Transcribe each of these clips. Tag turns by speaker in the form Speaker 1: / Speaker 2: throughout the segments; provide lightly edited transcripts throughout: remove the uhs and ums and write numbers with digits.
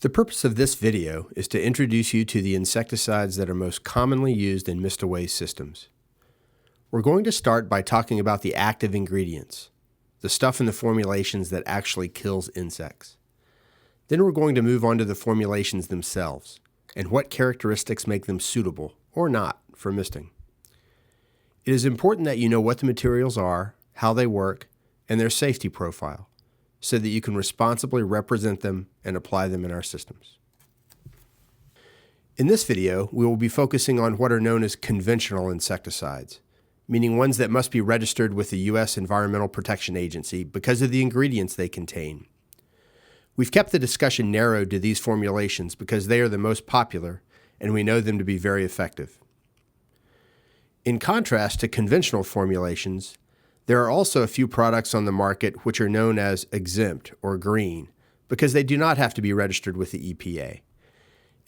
Speaker 1: The purpose of this video is to introduce you to the insecticides that are most commonly used in MistAway systems. We're going to start by talking about the active ingredients, the stuff in the formulations that actually kills insects. Then we're going to move on to the formulations themselves and what characteristics make them suitable or not for misting. It is important that you know what the materials are, how they work, and their safety profile, so that you can responsibly represent them and apply them in our systems. In this video, we will be focusing on what are known as conventional insecticides, meaning ones that must be registered with the U.S. Environmental Protection Agency because of the ingredients they contain. We've kept the discussion narrowed to these formulations because they are the most popular and we know them to be very effective. In contrast to conventional formulations, there are also a few products on the market which are known as exempt or green because they do not have to be registered with the EPA.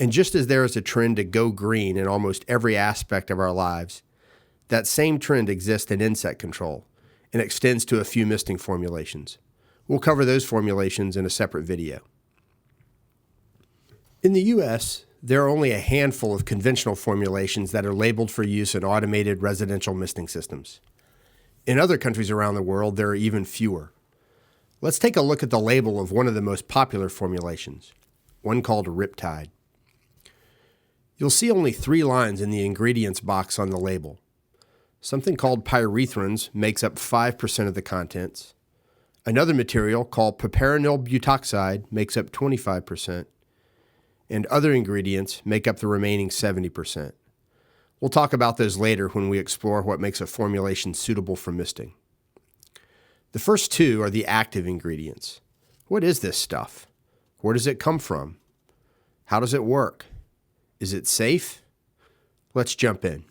Speaker 1: And just as there is a trend to go green in almost every aspect of our lives, that same trend exists in insect control and extends to a few misting formulations. We'll cover those formulations in a separate video. In the U.S., there are only a handful of conventional formulations that are labeled for use in automated residential misting systems. In other countries around the world, there are even fewer. Let's take a look at the label of one of the most popular formulations, one called Riptide. You'll see only 3 lines in the ingredients box on the label. Something called Pyrethrins makes up 5% of the contents. Another material called piperonyl butoxide makes up 25%. And other ingredients make up the remaining 70%. We'll talk about those later when we explore what makes a formulation suitable for misting. The first 2 are the active ingredients. What is this stuff? Where does it come from? How does it work? Is it safe? Let's jump in.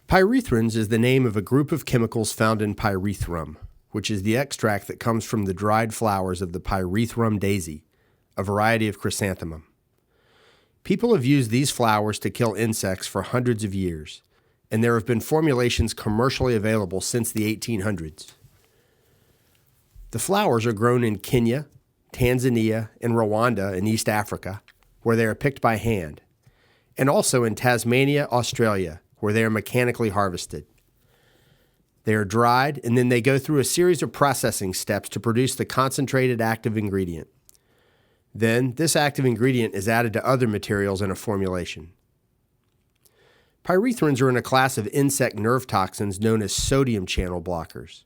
Speaker 1: Pyrethrins is the name of a group of chemicals found in Pyrethrum, which is the extract that comes from the dried flowers of the Pyrethrum daisy, a variety of chrysanthemum. People have used these flowers to kill insects for hundreds of years, and there have been formulations commercially available since the 1800s. The flowers are grown in Kenya, Tanzania, and Rwanda in East Africa, where they are picked by hand, and also in Tasmania, Australia, where they are mechanically harvested. They are dried, and then they go through a series of processing steps to produce the concentrated active ingredient. Then, this active ingredient is added to other materials in a formulation. Pyrethrins are in a class of insect nerve toxins known as sodium channel blockers.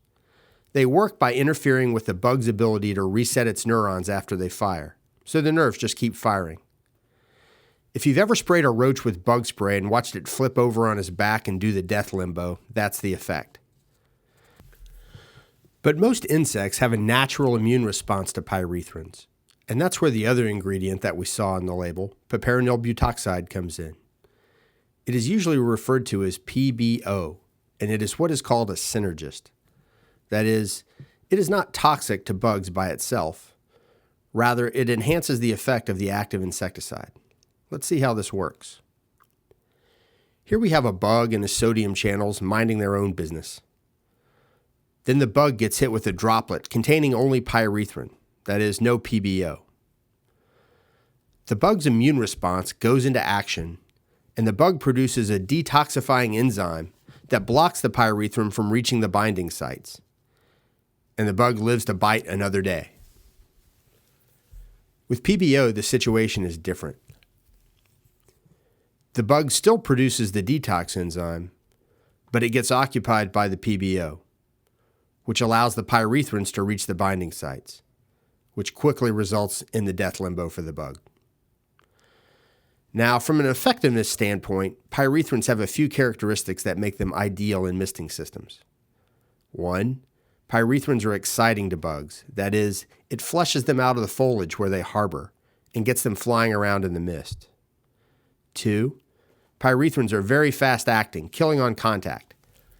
Speaker 1: They work by interfering with the bug's ability to reset its neurons after they fire, so the nerves just keep firing. If you've ever sprayed a roach with bug spray and watched it flip over on his back and do the death limbo, that's the effect. But most insects have a natural immune response to pyrethrins. And that's where the other ingredient that we saw on the label, piperonyl butoxide, comes in. It is usually referred to as PBO, and it is what is called a synergist. That is, it is not toxic to bugs by itself. Rather, it enhances the effect of the active insecticide. Let's see how this works. Here we have a bug and the sodium channels minding their own business. Then the bug gets hit with a droplet containing only pyrethrin. That is, no PBO. The bug's immune response goes into action, and the bug produces a detoxifying enzyme that blocks the pyrethrin from reaching the binding sites. And the bug lives to bite another day. With PBO, the situation is different. The bug still produces the detox enzyme, but it gets occupied by the PBO, which allows the pyrethrins to reach the binding sites, which quickly results in the death limbo for the bug. Now, from an effectiveness standpoint, pyrethrins have a few characteristics that make them ideal in misting systems. 1, pyrethrins are exciting to bugs. That is, it flushes them out of the foliage where they harbor and gets them flying around in the mist. 2, pyrethrins are very fast-acting, killing on contact,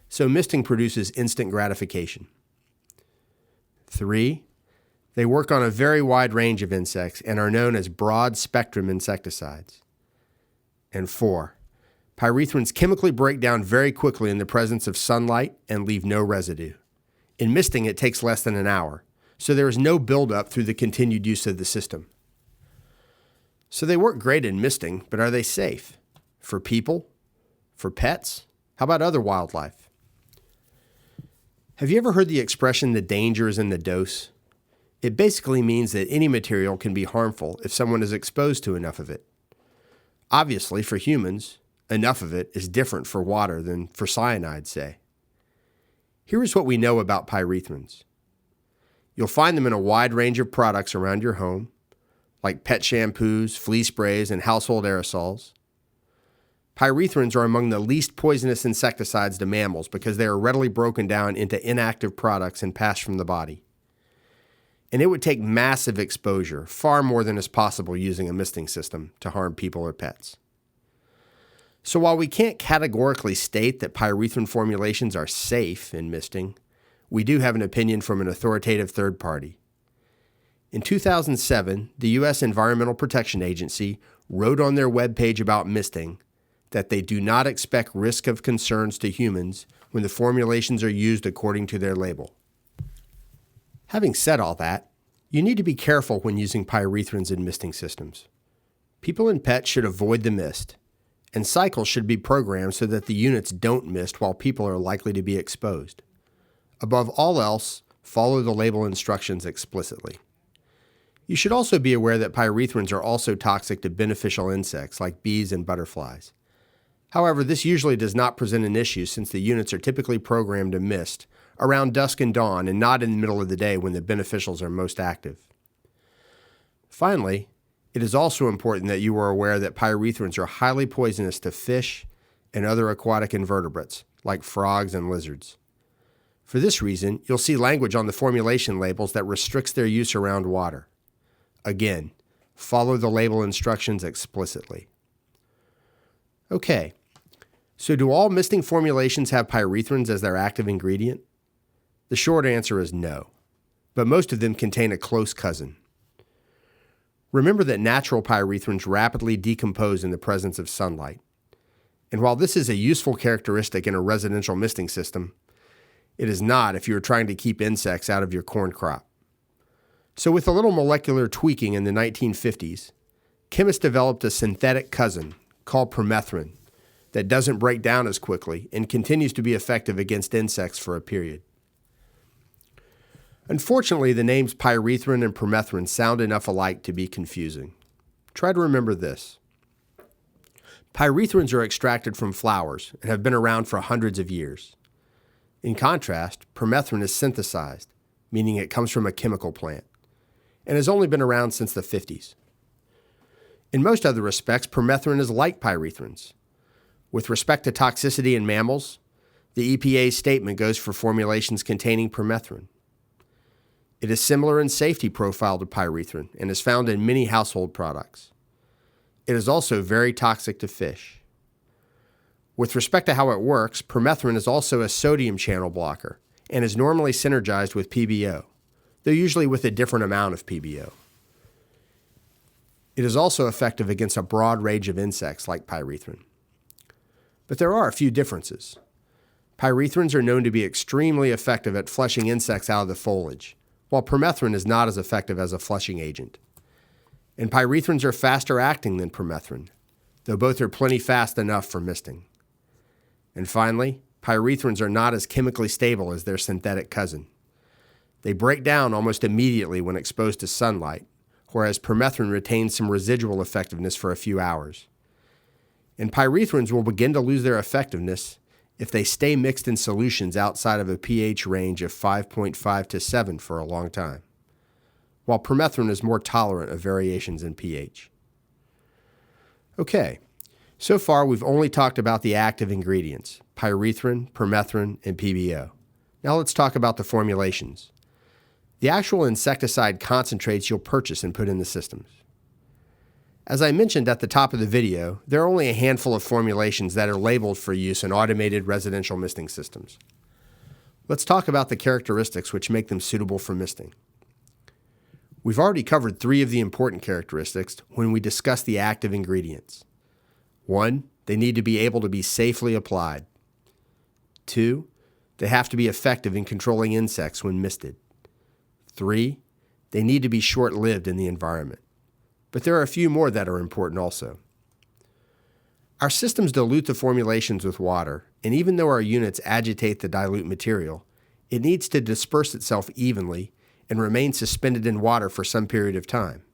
Speaker 1: so misting produces instant gratification. 3, they work on a very wide range of insects and are known as broad-spectrum insecticides. And 4, pyrethrins chemically break down very quickly in the presence of sunlight and leave no residue. In misting, it takes less than an hour, so there is no buildup through the continued use of the system. So they work great in misting, but are they safe? For people? For pets? How about other wildlife? Have you ever heard the expression, the danger is in the dose? It basically means that any material can be harmful if someone is exposed to enough of it. Obviously, for humans, enough of it is different for water than for cyanide, say. Here is what we know about pyrethrins. You'll find them in a wide range of products around your home, like pet shampoos, flea sprays, and household aerosols. Pyrethrins are among the least poisonous insecticides to mammals because they are readily broken down into inactive products and passed from the body. And it would take massive exposure, far more than is possible using a misting system, to harm people or pets. So while we can't categorically state that pyrethrin formulations are safe in misting, we do have an opinion from an authoritative third party. In 2007, the U.S. Environmental Protection Agency wrote on their webpage about misting that they do not expect risk of concerns to humans when the formulations are used according to their label. Having said all that, you need to be careful when using pyrethrins in misting systems. People and pets should avoid the mist, and cycles should be programmed so that the units don't mist while people are likely to be exposed. Above all else, follow the label instructions explicitly. You should also be aware that pyrethrins are also toxic to beneficial insects like bees and butterflies. However, this usually does not present an issue since the units are typically programmed to mist around dusk and dawn and not in the middle of the day when the beneficials are most active. Finally, it is also important that you are aware that pyrethrins are highly poisonous to fish and other aquatic invertebrates like frogs and lizards. For this reason, you'll see language on the formulation labels that restricts their use around water. Again, follow the label instructions explicitly. Okay, so do all misting formulations have pyrethrins as their active ingredient? The short answer is no, but most of them contain a close cousin. Remember that natural pyrethrins rapidly decompose in the presence of sunlight. And while this is a useful characteristic in a residential misting system, it is not if you are trying to keep insects out of your corn crop. So with a little molecular tweaking in the 1950s, chemists developed a synthetic cousin called permethrin that doesn't break down as quickly and continues to be effective against insects for a period. Unfortunately, the names pyrethrin and permethrin sound enough alike to be confusing. Try to remember this. Pyrethrins are extracted from flowers and have been around for hundreds of years. In contrast, permethrin is synthesized, meaning it comes from a chemical plant, and has only been around since the 50s. In most other respects, permethrin is like pyrethrins. With respect to toxicity in mammals, the EPA's statement goes for formulations containing permethrin. It is similar in safety profile to pyrethrin and is found in many household products. It is also very toxic to fish. With respect to how it works, permethrin is also a sodium channel blocker and is normally synergized with PBO, though usually with a different amount of PBO. It is also effective against a broad range of insects like pyrethrin. But there are a few differences. Pyrethrins are known to be extremely effective at flushing insects out of the foliage, while permethrin is not as effective as a flushing agent. And pyrethrins are faster acting than permethrin, though both are plenty fast enough for misting. And finally, pyrethrins are not as chemically stable as their synthetic cousin. They break down almost immediately when exposed to sunlight, whereas permethrin retains some residual effectiveness for a few hours. And pyrethrins will begin to lose their effectiveness if they stay mixed in solutions outside of a pH range of 5.5 to 7 for a long time, while permethrin is more tolerant of variations in pH. Okay, so far we've only talked about the active ingredients, pyrethrin, permethrin, and PBO. Now let's talk about the formulations. The actual insecticide concentrates you'll purchase and put in the systems. As I mentioned at the top of the video, there are only a handful of formulations that are labeled for use in automated residential misting systems. Let's talk about the characteristics which make them suitable for misting. We've already covered 3 of the important characteristics when we discussed the active ingredients. 1, they need to be able to be safely applied. 2, they have to be effective in controlling insects when misted. 3, they need to be short-lived in the environment. but there are a few more that are important also. Our systems dilute the formulations with water, and even though our units agitate the dilute material, it needs to disperse itself evenly and remain suspended in water for some period of time.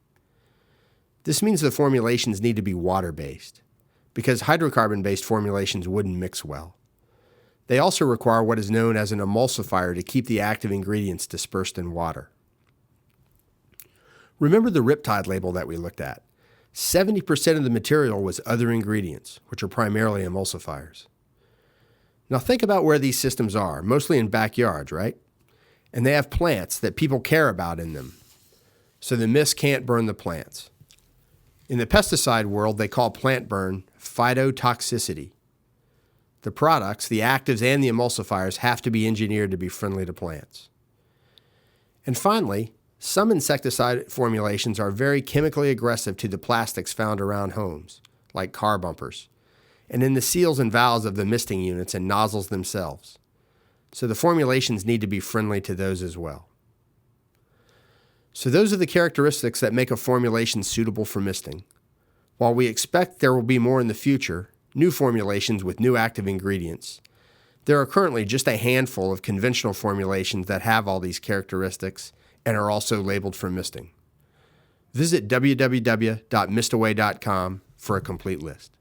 Speaker 1: This means the formulations need to be water-based, because hydrocarbon-based formulations wouldn't mix well. They also require what is known as an emulsifier to keep the active ingredients dispersed in water. Remember the Riptide label that we looked at. 70% of the material was other ingredients, which are primarily emulsifiers. Now think about where these systems are, mostly in backyards, right? And they have plants that people care about in them, so the mist can't burn the plants. In the pesticide world, they call plant burn phytotoxicity. The products, the actives and the emulsifiers, have to be engineered to be friendly to plants. And finally, some insecticide formulations are very chemically aggressive to the plastics found around homes, like car bumpers, and in the seals and valves of the misting units and nozzles themselves. So the formulations need to be friendly to those as well. So those are the characteristics that make a formulation suitable for misting. While we expect there will be more in the future, new formulations with new active ingredients, there are currently just a handful of conventional formulations that have all these characteristics and are also labeled for misting. Visit www.mistaway.com for a complete list.